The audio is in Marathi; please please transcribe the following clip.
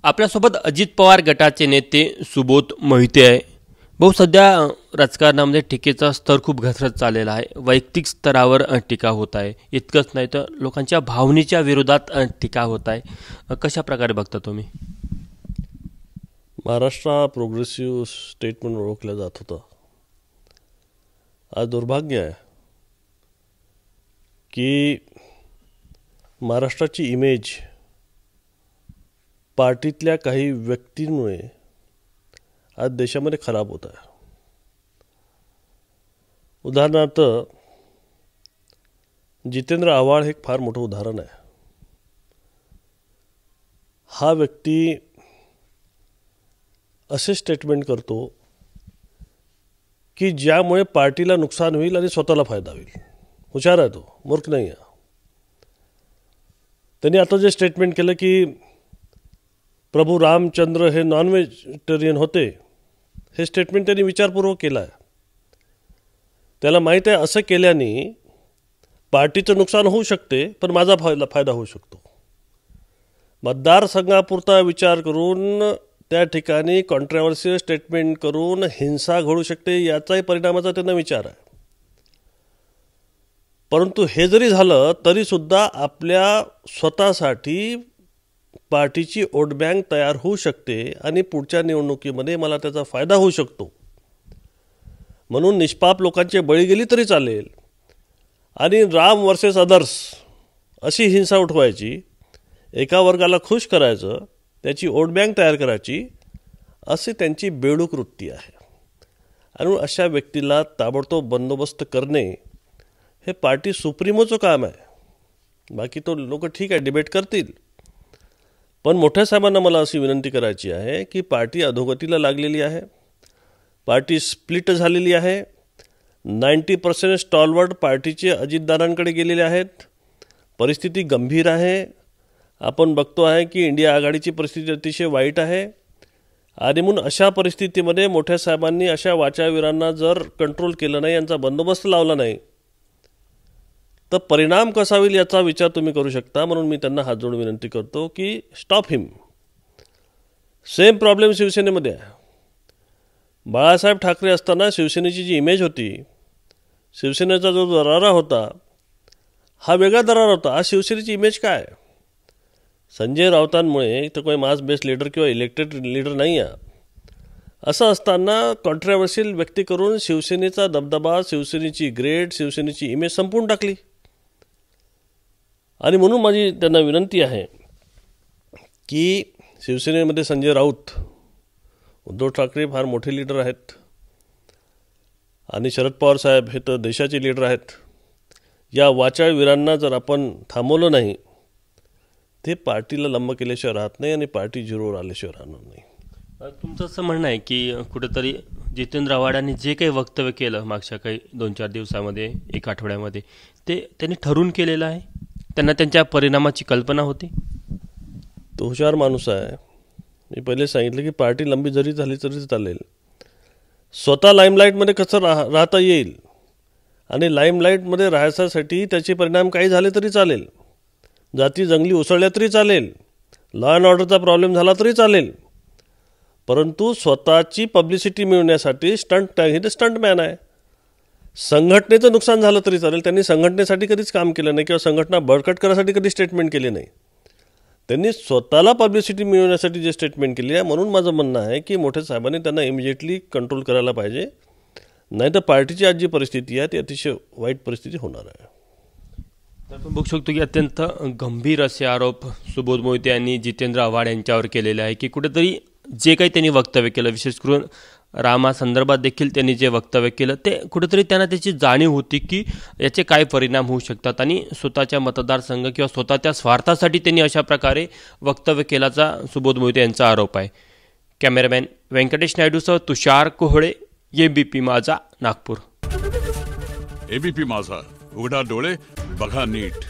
आपल्यासोबत अजित पवार गटाचे नेते सुबोध मोहिते आहे। भाऊ, सध्या राजकारणामध्ये टीकेचा स्तर खूप घसरत चाललेला आहे। वैयक्तिक स्तरावर टीका होत आहे, इतकंच नाही तर लोकांच्या भावनेच्या विरोधात टीका होत आहे। कशा प्रकारे बघता तुम्ही? महाराष्ट्र प्रोग्रेसिव्ह स्टेट म्हणून ओळखलं जात होतं। आज दुर्भाग्य आहे की महाराष्ट्राची इमेज पार्टीतल्या काही व्यक्तींमुळे आज देशामध्ये खराब होत आहे। उदाहरणार्थ जितेंद्र आव्हाड हे एक फार मोठं उदाहरण आहे। हा व्यक्ती असे स्टेटमेंट करतो की ज्यामुळे पार्टीला नुकसान होईल आणि स्वतःला फायदा होईल। हुशार आहे, तो मूर्ख नाही आहे। त्यांनी आता जे स्टेटमेंट केलं की प्रभू रामचंद्र हे नॉन व्हेजिटेरियन होते, हे स्टेटमेंट त्यांनी विचारपूर्वक केलं आहे। त्याला माहीत आहे असं केल्याने पार्टीचं नुकसान होऊ शकते, पण माझा फायदा होऊ शकतो। मतदारसंघापुरता विचार करून त्या ठिकाणी कॉन्ट्रोवर्शियल स्टेटमेंट करून हिंसा घडू शकते, याचाही परिणामाचा त्यांना विचार आहे। परंतु हे जरी झालं तरी सुद्धा आपल्या स्वतःसाठी पार्टीची वोट बँक तयार होऊ शकते आणि पुढच्या निवडणुकीमध्ये मला त्याचा फायदा होऊ शकतो। म्हणून निष्पाप लोकांचे बळी गेली तरी चालेल आणि राम वर्सेस अदर्स अशी हिंसा उठवायची, एका वर्गाला खुश करायचं, त्याची वोट बँक तयार करायची, अशी त्यांची बेडूक वृत्ती आहे। आणि अशा व्यक्तीला ताबडतोब बंदोबस्त करणे हे पार्टी सुप्रीमोचं काम आहे। बाकी तो लोक ठीक आहे डिबेट करतील, पण मोठ्या साहेबांना मला अशी विनंती करायची आहे की पार्टी अधोगतीला लागलेली आहे, पार्टी स्प्लिट झालेली आहे। 90% स्टॉलवर्ड पार्टीचे अजितदादांकडे गेलेले आहेत। परिस्थिती गंभीर आहे। आपण बघतो आहे की इंडिया आघाडीची परिस्थिती अतिशय वाईट आहे। आणि म्हणून अशा परिस्थितीमध्ये मोठ्या साहेबांनी अशा वाचावीरांना जर कंट्रोल केलं नाही, यांचा बंदोबस्त लावला नाही, तर परिणाम कसा होईल याचा विचार तुम्ही करू शकता। म्हणून मी त्यांना हात जोडून विनंती करतो की स्टॉप हिम। सेम प्रॉब्लेम शिवसेनेमध्ये आहे। बाळासाहेब ठाकरे असताना शिवसेनेची जी इमेज होती, शिवसेनेचा जो दरारा होता, हा वेगळा दरारा होता। आज शिवसेनेची इमेज काय आहे? संजय राऊतांमुळे इथं कोणी मास बेस्ड लीडर किंवा इलेक्टेड लीडर नाही आहे। असं असताना कॉन्ट्रोवर्शियल व्यक्ती करून शिवसेनेचा दबदबा, शिवसेनेची ग्रेड, शिवसेनेची इमेज संपवून टाकली। आणि म्हणून माझी त्यांना विनंती आहे की शिवसेनेमध्ये संजय राऊत, उद्धव ठाकरे फार मोठे लीडर आहेत आणि शरद पवार साहेब हे तर देशाचे लीडर आहेत। या वाचाळवीरांना जर आपण थांबवलं नाही, ते पार्टीला लंब केल्याशिवाय राहत नाही आणि पार्टी झिरोवर आल्याशिवाय राहणार नाही। तुमचं असं म्हणणं आहे की कुठेतरी जितेंद्र आव्हाडांनी जे काही वक्तव्य केलं मागच्या काही 2-4 दिवसामध्ये, एक आठवड्यामध्ये, ते त्यांनी ठरवून केलेलं आहे? त्यांना त्यांच्या परिणामाची कल्पना होती? तो हुशार माणूस आहे। मी पहिले सांगितलं की पार्टी लंबी जरी झाली तरी चालेल, स्वतः लाईमलाईटमध्ये कसं राहता येईल आणि लाईमलाईटमध्ये राहायसाठी त्याचे परिणाम काही झाले तरी चालेल, जाती जंगली उसळल्या तरी चालेल, लॉ अँड ऑर्डरचा प्रॉब्लेम झाला तरी चालेल, परंतु स्वतःची पब्लिसिटी मिळवण्यासाठी स्टंटमॅन आहे। संघटनेचं नुकसान झालं तरी चालेल, त्यांनी संघटनेसाठी कधीच काम केलं नाही किंवा संघटना बळकट करण्यासाठी कधी स्टेटमेंट केले नाही। त्यांनी स्वतःला पब्लिसिटी मिळवण्यासाठी जे स्टेटमेंट केली आहे। म्हणून माझं म्हणणं आहे की मोठ्या साहेबांनी त्यांना इमिजिएटली कंट्रोल करायला पाहिजे, नाही तर पार्टीची आज जी परिस्थिती आहे ती अतिशय वाईट परिस्थिती होणार आहे। आपण बघू शकतो की अत्यंत गंभीर असे आरोप सुबोध मोहिते यांनी जितेंद्र आव्हाड यांच्यावर केलेले आहे की कुठेतरी जे काही त्यांनी वक्तव्य केलं, विशेष करून रामासंदर्भात देखील त्यांनी जे वक्तव्य केलं, ते कुठेतरी त्यांना त्याची जाणीव होती की याचे काय परिणाम होऊ शकतात आणि स्वतःच्या मतदारसंघ किंवा स्वतःच्या स्वार्थासाठी त्यांनी अशा प्रकारे वक्तव्य केल्याचा सुबोध मोहिते यांचा आरोप आहे। कॅमेरामॅन व्यंकटेश नायडूसह तुषार कोहळे, एबीपी माझा, नागपूर। एबीपी माझा, उघडा डोळे बघा नीट।